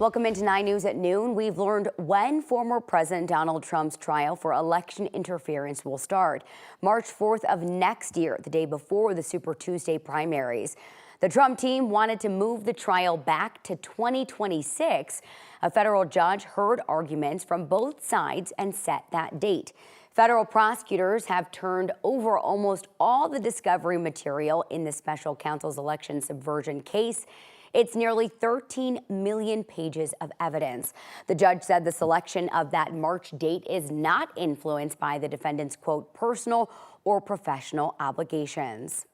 Welcome into 9 News at noon. We've learned when former President Donald Trump's trial for election interference will start. March 4th of next year, the day before the Super Tuesday primaries. The Trump team wanted to move the trial back to 2026. A federal judge heard arguments from both sides and set that date. Federal prosecutors have turned over almost all the discovery material in the special counsel's election subversion case. It's nearly 13 million pages of evidence. The judge said the selection of that March date is not influenced by the defendant's, quote, personal or professional obligations.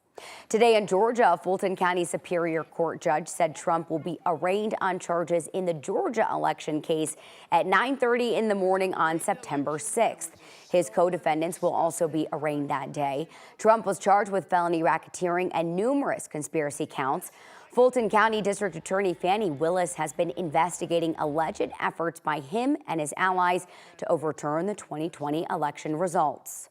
Today in Georgia, a Fulton County Superior Court judge said Trump will be arraigned on charges in the Georgia election case at 9:30 in the morning on September 6th. His co-defendants will also be arraigned that day. Trump was charged with felony racketeering and numerous conspiracy counts. Fulton County District Attorney Fannie Willis has been investigating alleged efforts by him and his allies to overturn the 2020 election results.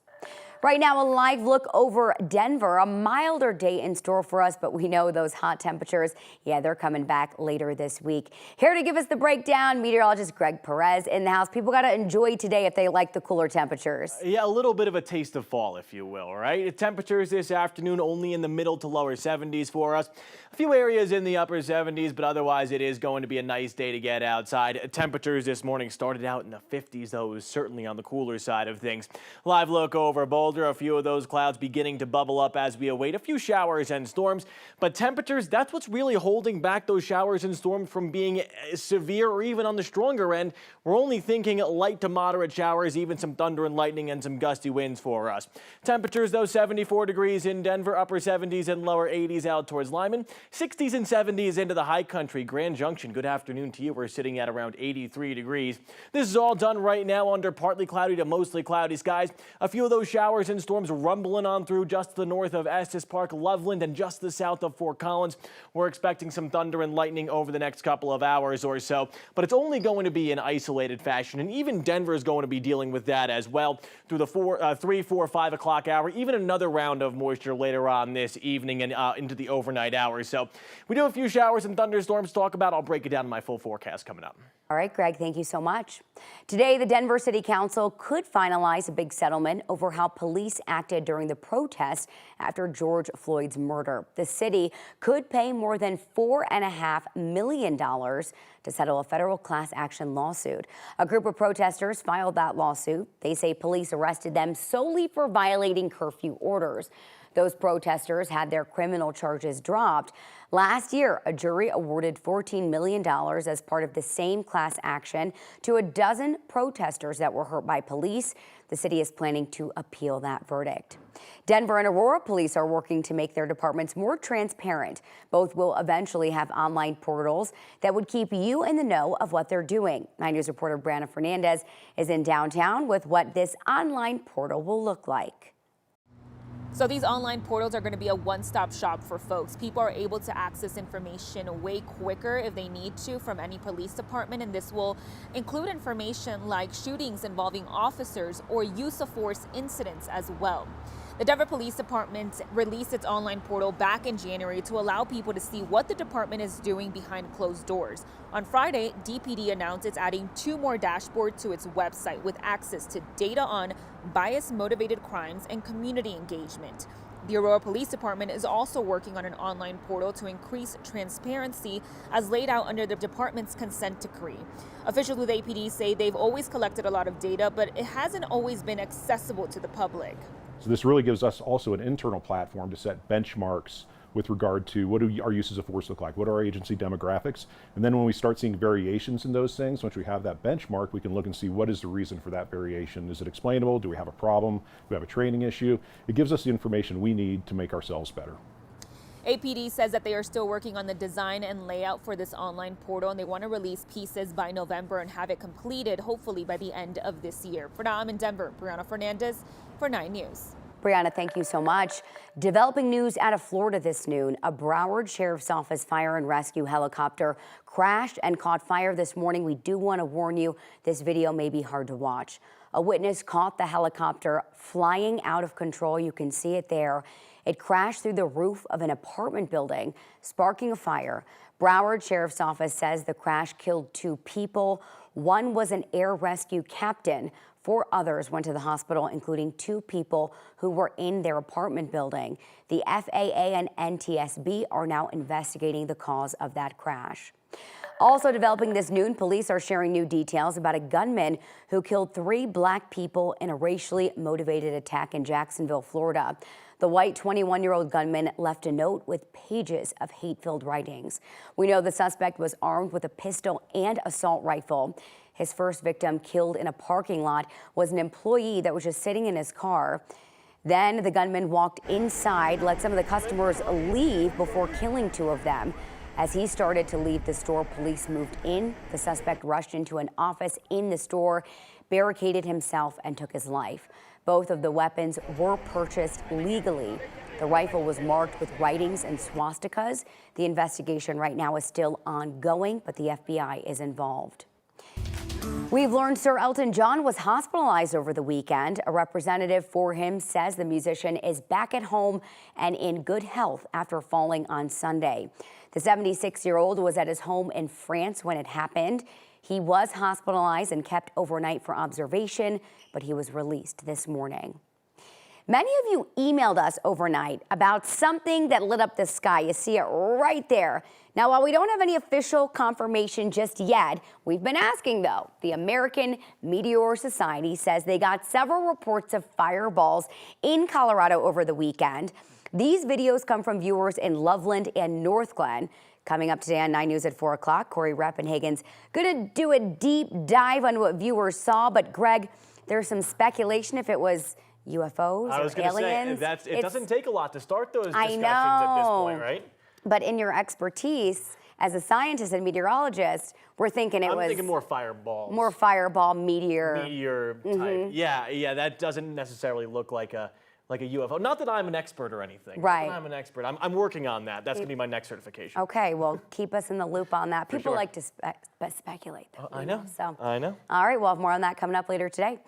Right now, a live look over Denver. A milder day in store for us, but we know those hot temperatures, they're coming back later this week. Here to give us the breakdown, meteorologist Greg Perez in the house. People got to enjoy today if they like the cooler temperatures. Yeah, a little bit of a taste of fall, if you will, right? Temperatures this afternoon only in the middle to lower 70s for us. A few areas in the upper 70s, but otherwise it is going to be a nice day to get outside. Temperatures this morning started out in the 50s, though it was certainly on the cooler side of things. Live look over Boulder. A few of those clouds beginning to bubble up as we await a few showers and storms. But temperatures, that's what's really holding back those showers and storms from being severe or even on the stronger end. We're only thinking light to moderate showers, even some thunder and lightning and some gusty winds for us. Temperatures, though, 74 degrees in Denver, upper 70s and lower 80s out towards Lyman, 60s and 70s into the high country. Grand Junction, good afternoon to you. We're sitting at around 83 degrees. This is all done right now under partly cloudy to mostly cloudy skies. A few of those showers and storms rumbling on through just to the north of Estes Park, Loveland, and just to the south of Fort Collins. We're expecting some thunder and lightning over the next couple of hours or so, but it's only going to be in isolated fashion, and even Denver is going to be dealing with that as well through the 3, 4, 5 o'clock hour, even another round of moisture later on this evening and into the overnight hours. So we do have a few showers and thunderstorms to talk about. I'll break it down in my full forecast coming up. All right, Greg, thank you so much. Today, the Denver City Council could finalize a big settlement over how police acted during the protests after George Floyd's murder. The city could pay more than $4.5 million to settle a federal class action lawsuit. A group of protesters filed that lawsuit. They say police arrested them solely for violating curfew orders. Those protesters had their criminal charges dropped. Last year, a jury awarded $14 million as part of the same class action to a dozen protesters that were hurt by police. The city is planning to appeal that verdict. Denver and Aurora police are working to make their departments more transparent. Both will eventually have online portals that would keep you in the know of what they're doing. 9 News reporter Brianna Fernandez is in downtown with what this online portal will look like. So these online portals are going to be a one-stop shop for folks. People are able to access information way quicker if they need to from any police department, and this will include information like shootings involving officers or use of force incidents as well. The Denver Police Department released its online portal back in January to allow people to see what the department is doing behind closed doors. On Friday, DPD announced it's adding 2 more dashboards to its website with access to data on bias-motivated crimes and community engagement. The Aurora Police Department is also working on an online portal to increase transparency as laid out under the department's consent decree. Officials with APD say they've always collected a lot of data, but it hasn't always been accessible to the public. So this really gives us also an internal platform to set benchmarks with regard to what do our uses of force look like, what are our agency demographics, and then when we start seeing variations in those things, once we have that benchmark, we can look and see what is the reason for that variation. Is it explainable? Do we have a problem? Do we have a training issue? It gives us the information we need to make ourselves better. APD says that they are still working on the design and layout for this online portal, and they want to release pieces by November and have it completed hopefully by the end of this year. For now, I'm in Denver. Brianna Fernandez for 9 News. Brianna, thank you so much. Developing news out of Florida this noon. A Broward Sheriff's Office fire and rescue helicopter crashed and caught fire this morning. We do want to warn you, this video may be hard to watch. A witness caught the helicopter flying out of control. You can see it there. It crashed through the roof of an apartment building, sparking a fire. Broward Sheriff's Office says the crash killed 2 people. One was an air rescue captain. 4 others went to the hospital, including 2 people who were in their apartment building. The FAA and NTSB are now investigating the cause of that crash. Also developing this noon, police are sharing new details about a gunman who killed 3 black people in a racially motivated attack in Jacksonville, Florida. The white 21-year-old gunman left a note with pages of hate-filled writings. We know the suspect was armed with a pistol and assault rifle. His first victim, killed in a parking lot, was an employee that was just sitting in his car. Then the gunman walked inside, let some of the customers leave before killing 2 of them. As he started to leave the store, police moved in. The suspect rushed into an office in the store, barricaded himself, and took his life. Both of the weapons were purchased legally. The rifle was marked with writings and swastikas. The investigation right now is still ongoing, but the FBI is involved. We've learned Sir Elton John was hospitalized over the weekend. A representative for him says the musician is back at home and in good health after falling on Sunday. The 76-year-old was at his home in France when it happened. He was hospitalized and kept overnight for observation, but he was released this morning. Many of you emailed us overnight about something that lit up the sky. You see it right there. Now, while we don't have any official confirmation just yet, we've been asking, though. The American Meteor Society says they got several reports of fireballs in Colorado over the weekend. These videos come from viewers in Loveland and Northglenn. Coming up today on 9 News at 4 o'clock, Corey Rappenhagen's going to do a deep dive on what viewers saw. But, Greg, there's some speculation if it was UFOs I was or aliens. It doesn't take a lot to start those discussions at this point, right? But in your expertise as a scientist and meteorologist, we're thinking I'm thinking more fireballs. More fireball, meteor. Meteor type. Yeah, that doesn't necessarily look like a UFO. Not that I'm an expert or anything. Right. Not that I'm an expert. I'm working on that. That's going to be my next certification. Okay, well, keep us in the loop on that. People sure. like to speculate. Though, I know. So. I know. All right, we'll have more on that coming up later today.